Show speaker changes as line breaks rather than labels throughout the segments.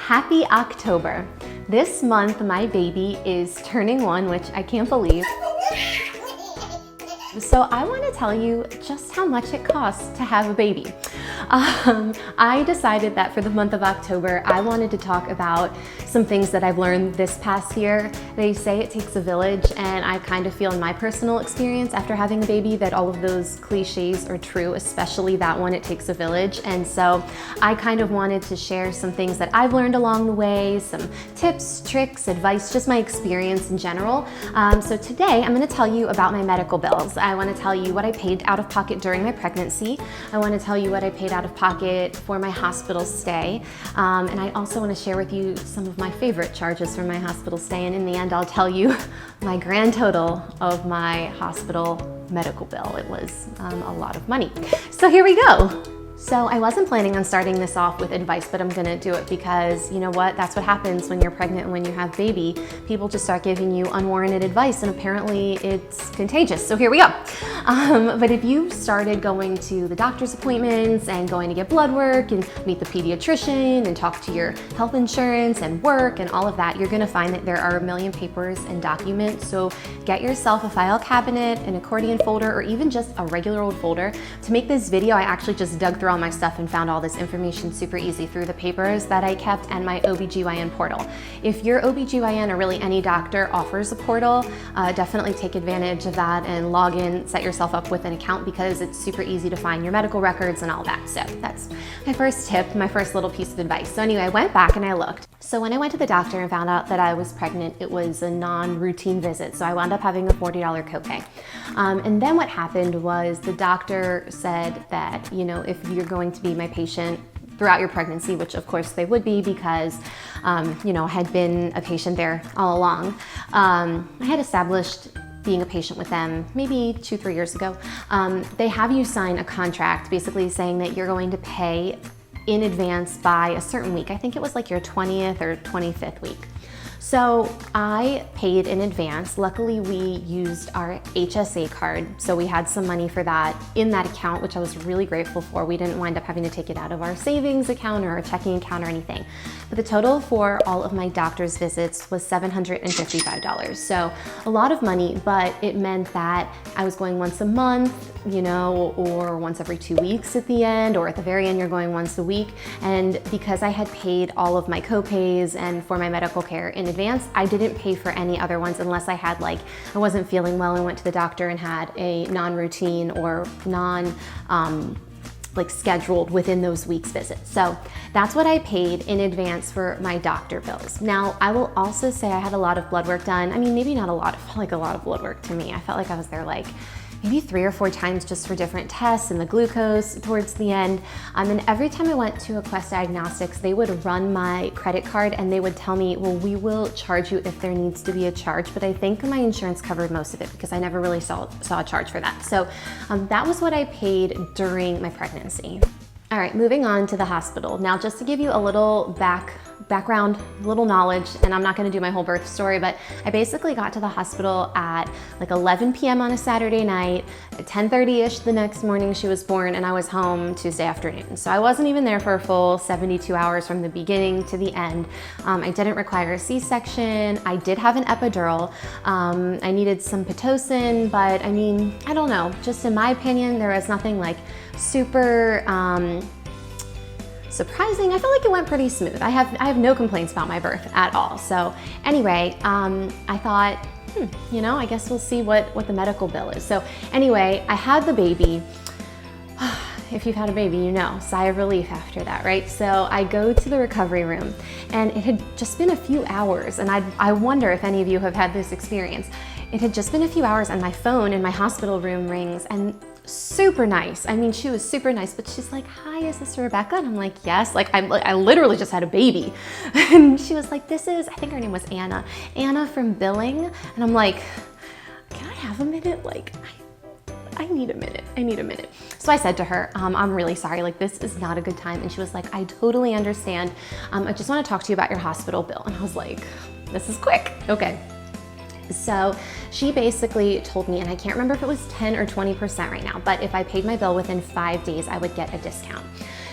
Happy October. This month, my baby is turning 1, which I can't believe. So I want to tell you just how much it costs to have a baby. I decided that for the month of October, I wanted to talk about some things that I've learned this past year. They say it takes a village, and I kind of feel in my personal experience after having a baby that all of those cliches are true, especially that one, it takes a village. And so I kind of wanted to share some things that I've learned along the way, some tips, tricks, advice, just my experience in general. So today I'm going to tell you about my medical bills. I want to tell you what I paid out of pocket during my pregnancy. I want to tell you what I paid out of pocket for my hospital stay. And I also want to share with you some of my favorite charges from my hospital stay. And in the end, I'll tell you my grand total of my hospital medical bill. It was a lot of money. So here we go. So I wasn't planning on starting this off with advice, but I'm gonna do it because you know what? That's what happens when you're pregnant and when you have baby. People just start giving you unwarranted advice, and apparently it's contagious. So here we go. But if you started going to the doctor's appointments and going to get blood work and meet the pediatrician and talk to your health insurance and work and all of that, you're gonna find that there are a million papers and documents. So get yourself a file cabinet, an accordion folder, or even just a regular old folder. To make this video, I actually just dug through all my stuff and found all this information super easy through the papers that I kept and my OBGYN portal. If your OBGYN or really any doctor offers a portal, definitely take advantage of that and log in, set yourself up with an account because it's super easy to find your medical records and all that. So that's my first tip, my first little piece of advice. So anyway, I went back and I looked. So when I went to the doctor and found out that I was pregnant, it was a non-routine visit. So I wound up having a $40 copay. And then what happened was the doctor said that, you know, if you're going to be my patient throughout your pregnancy, which of course they would be because, you know, I had been a patient there all along. I had established being a patient with them maybe 2-3 years ago. They have you sign a contract basically saying that you're going to pay in advance by a certain week. I think it was like your 20th or 25th week. So I paid in advance. Luckily, we used our HSA card, so we had some money for that in that account, which I was really grateful for. We didn't wind up having to take it out of our savings account or our checking account or anything. But the total for all of my doctor's visits was $755. So a lot of money, but it meant that I was going once a month, you know, or once every 2 weeks at the end, or at the very end, you're going once a week. And because I had paid all of my co-pays and for my medical care in advance, I didn't pay for any other ones unless I had I wasn't feeling well and went to the doctor and had a non-routine or scheduled within those weeks visits. So that's what I paid in advance for my doctor bills. Now, I will also say I had a lot of blood work done. I mean, maybe not a lot, it felt like a lot of blood work to me. I felt like I was there maybe 3 or 4 times just for different tests and the glucose towards the end. And every time I went to a Quest Diagnostics, they would run my credit card and they would tell me, well, we will charge you if there needs to be a charge, but I think my insurance covered most of it because I never really saw a charge for that. So that was what I paid during my pregnancy. All right, moving on to the hospital. Now, just to give you a little background, little knowledge, and I'm not gonna do my whole birth story, but I basically got to the hospital at 11 p.m. on a Saturday night, at 10:30-ish the next morning she was born, and I was home Tuesday afternoon. So I wasn't even there for a full 72 hours from the beginning to the end. I didn't require a C-section. I did have an epidural. I needed some Pitocin, but I mean, I don't know, just in my opinion, there was nothing super surprising. I feel like it went pretty smooth. I have no complaints about my birth at all. So anyway, I thought, you know, I guess we'll see what the medical bill is. So anyway, I had the baby. If you've had a baby, you know, sigh of relief after that, right? So I go to the recovery room and it had just been a few hours, and I wonder if any of you have had this experience. It had just been a few hours and my phone in my hospital room rings, and super nice. I mean, she was super nice, but she's like, hi, is this Rebecca? And I'm like, yes. I literally just had a baby. And she was like, this is, I think her name was Anna from billing. And I'm like, can I have a minute? I need a minute. So I said to her, I'm really sorry, this is not a good time. And she was like, I totally understand. I just want to talk to you about your hospital bill. And I was like, this is quick. Okay. So she basically told me, and I can't remember if it was 10 or 20% right now, but if I paid my bill within 5 days, I would get a discount.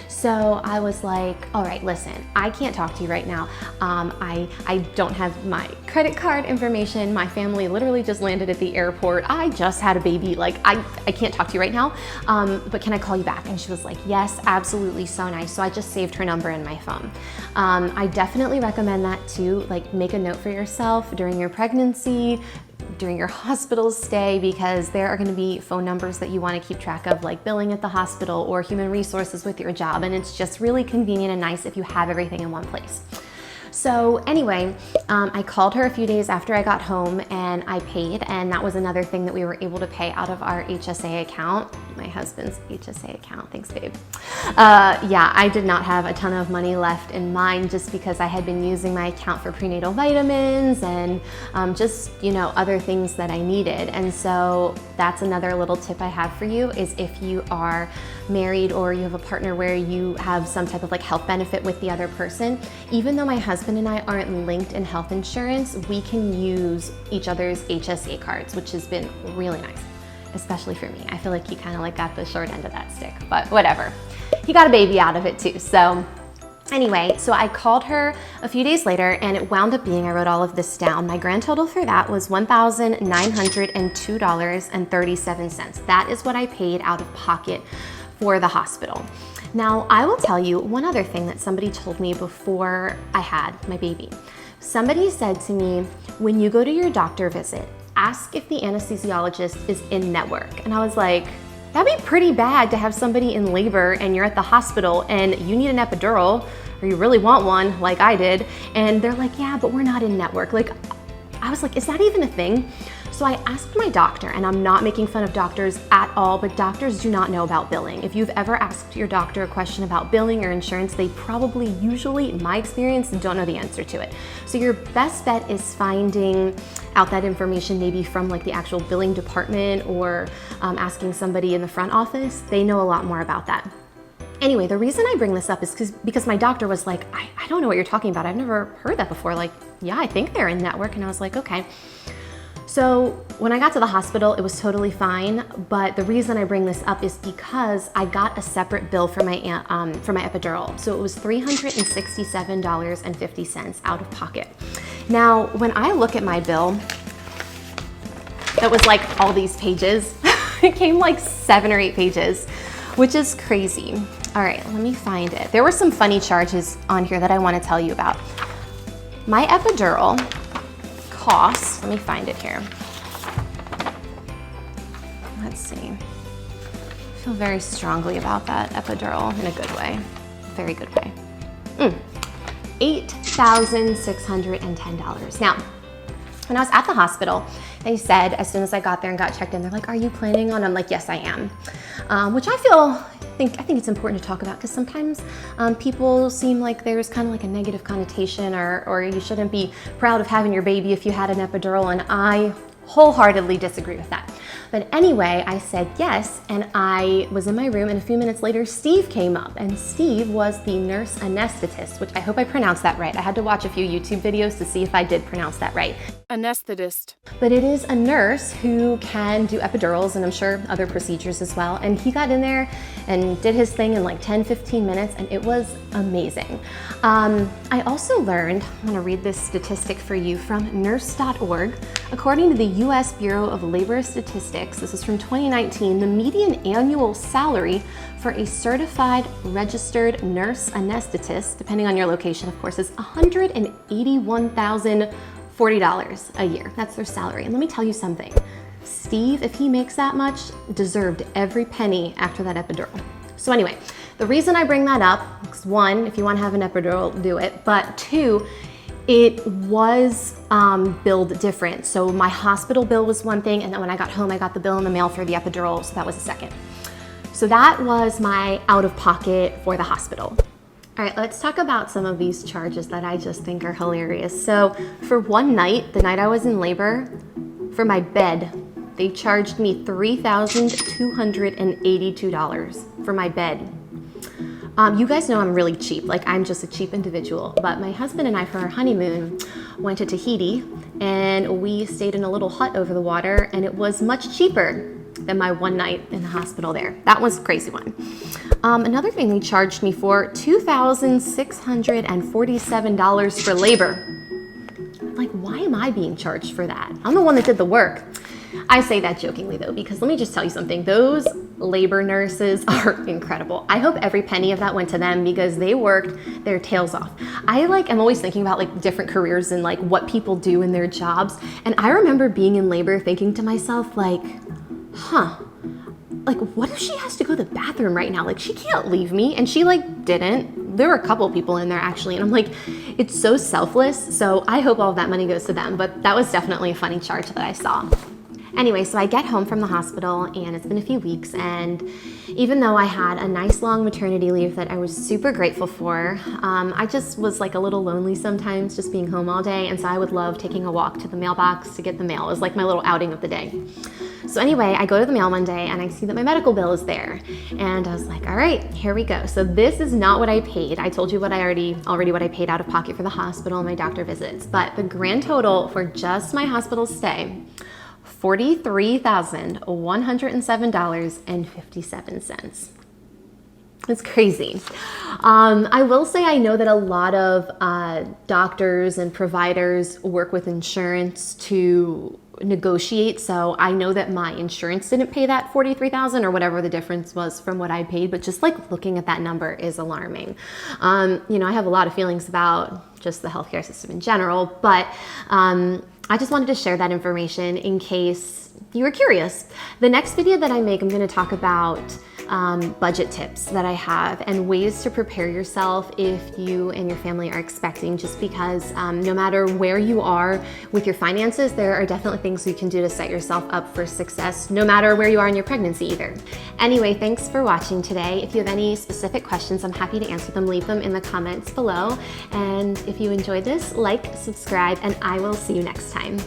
So So I was like, all right, listen, I can't talk to you right now. I don't have my credit card information. My family literally just landed at the airport. I just had a baby. Like, I can't talk to you right now, but can I call you back? And she was like, yes, absolutely, so nice. So I just saved her number in my phone. I definitely recommend that too. Like, make a note for yourself during your pregnancy, during your hospital stay, because there are going to be phone numbers that you want to keep track of, like billing at the hospital or human resources with your job. And it's just really convenient and nice if you have everything in one place. So anyway, I called her a few days after I got home and I paid, and that was another thing that we were able to pay out of our HSA account, my husband's HSA account. Thanks, babe. Yeah, I did not have a ton of money left in mine just because I had been using my account for prenatal vitamins and just, you know, other things that I needed. And so that's another little tip I have for you is if you are married or you have a partner where you have some type of like health benefit with the other person, even though my husband and I aren't linked in health insurance, we can use each other's HSA cards, which has been really nice, especially for me. I feel like he kind of like got the short end of that stick, but whatever. He got a baby out of it too. So anyway, so I called her a few days later and it wound up being, I wrote all of this down. My grand total for that was $1,902.37. That is what I paid out of pocket for the hospital. Now, I will tell you one other thing that somebody told me before I had my baby. Somebody said to me, when you go to your doctor visit, ask if the anesthesiologist is in network. And I was like, that'd be pretty bad to have somebody in labor and you're at the hospital and you need an epidural or you really want one like I did. And they're like, yeah, but we're not in network. Like, I was like, is that even a thing? So I asked my doctor, and I'm not making fun of doctors at all, but doctors do not know about billing. If you've ever asked your doctor a question about billing or insurance, they probably usually, in my experience, don't know the answer to it. So your best bet is finding out that information maybe from like the actual billing department or asking somebody in the front office. They know a lot more about that. Anyway, the reason I bring this up is because my doctor was like, I don't know what you're talking about. I've never heard that before. Like, yeah, I think they're in network. And I was like, okay. So when I got to the hospital, it was totally fine. But the reason I bring this up is because I got a separate bill for my epidural. So it was $367.50 out of pocket. Now, when I look at my bill, that was like all these pages. It came like 7 or 8 pages, which is crazy. All right, let me find it. There were some funny charges on here that I want to tell you about. My epidural cost, let me find it here. Let's see. I feel very strongly about that epidural in a good way, very good way. $8,610. Now, when I was at the hospital, they said as soon as I got there and got checked in, they're like, are you planning on? I'm like, yes, I am. Which I think it's important to talk about because sometimes people seem like there's kind of like a negative connotation or you shouldn't be proud of having your baby if you had an epidural, and I wholeheartedly disagree with that. But anyway, I said yes, and I was in my room, and a few minutes later, Steve came up, and Steve was the nurse anesthetist, which I hope I pronounced that right. I had to watch a few YouTube videos to see if I did pronounce that right.
Anesthetist.
But it is a nurse who can do epidurals and I'm sure other procedures as well. And he got in there and did his thing in like 10-15 minutes, and it was amazing. I also learned, I'm gonna read this statistic for you from nurse.org. According to the US Bureau of Labor Statistics, this is from 2019, the median annual salary for a certified registered nurse anesthetist, depending on your location, of course, is $181,040 a year. That's their salary. And let me tell you something. Steve, if he makes that much, deserved every penny after that epidural. So anyway, the reason I bring that up is 1, if you want to have an epidural, do it. But 2, it was billed different. So my hospital bill was one thing, and then when I got home, I got the bill in the mail for the epidural, so that was a second. So that was my out-of-pocket for the hospital. All right, let's talk about some of these charges that I just think are hilarious. So for one night, the night I was in labor, for my bed, they charged me $3,282 for my bed. You guys know I'm really cheap, like I'm just a cheap individual, but my husband and I for our honeymoon went to Tahiti and we stayed in a little hut over the water, and it was much cheaper than my one night in the hospital there. That was a crazy one. Another thing they charged me for, $2,647 for labor. Like, why am I being charged for that? I'm the one that did the work. I say that jokingly though, because let me just tell you something. Those labor nurses are incredible. I hope every penny of that went to them because they worked their tails off. I'm always thinking about like different careers and like what people do in their jobs. And I remember being in labor thinking to myself like, like what if she has to go to the bathroom right now? Like she can't leave me. And she like didn't. There were a couple people in there actually. And I'm like, it's so selfless. So I hope all of that money goes to them. But that was definitely a funny charge that I saw. Anyway, so I get home from the hospital and it's been a few weeks, and even though I had a nice long maternity leave that I was super grateful for, I just was like a little lonely sometimes just being home all day, and so I would love taking a walk to the mailbox to get the mail. It was like my little outing of the day. So anyway, I go to the mail one day and I see that my medical bill is there, and I was like, all right, here we go. So this is not what I paid. I told you what I already what I paid out of pocket for the hospital and my doctor visits, but the grand total for just my hospital stay, $43,107.57. It's crazy. I will say I know that a lot of doctors and providers work with insurance to negotiate. So I know that my insurance didn't pay that $43,000 or whatever the difference was from what I paid, but just like looking at that number is alarming. I have a lot of feelings about just the healthcare system in general, but I just wanted to share that information in case you were curious. The next video that I make, I'm going to talk about budget tips that I have and ways to prepare yourself if you and your family are expecting, just because no matter where you are with your finances, there are definitely things you can do to set yourself up for success, no matter where you are in your pregnancy either. Anyway, thanks for watching today. If you have any specific questions, I'm happy to answer them. Leave them in the comments below. And if you enjoyed this, like, subscribe, and I will see you next time.